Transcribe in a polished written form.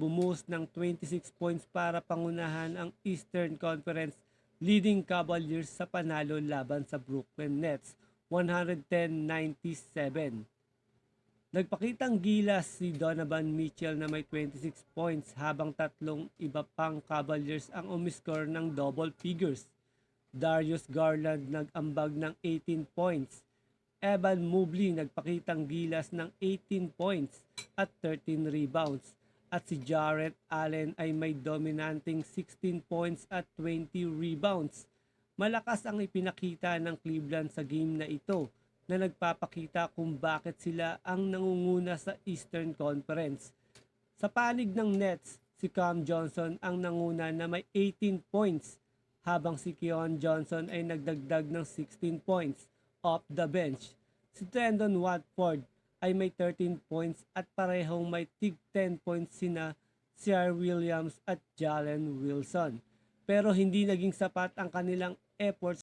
bumuhos ng 26 points para pangunahan ang Eastern Conference leading Cavaliers sa panalo laban sa Brooklyn Nets 110-97. Nagpakitang gilas si Donovan Mitchell na may 26 points habang tatlong iba pang Cavaliers ang umiskor ng double figures. Darius Garland nag-ambag ng 18 points. Evan Mobley nagpakitang gilas ng 18 points at 13 rebounds. At si Jarrett Allen ay may dominanting 16 points at 20 rebounds. Malakas ang ipinakita ng Cleveland sa game na ito na nagpapakita kung bakit sila ang nangunguna sa Eastern Conference. Sa panig ng Nets, si Cam Johnson ang nanguna na may 18 points habang si Keon Johnson ay nagdagdag ng 16 points off the bench. Si Trendon Watford ay may 13 points at parehong may tig 10 points sina Sir Williams at Jalen Wilson. Pero hindi naging sapat ang kanilang efforts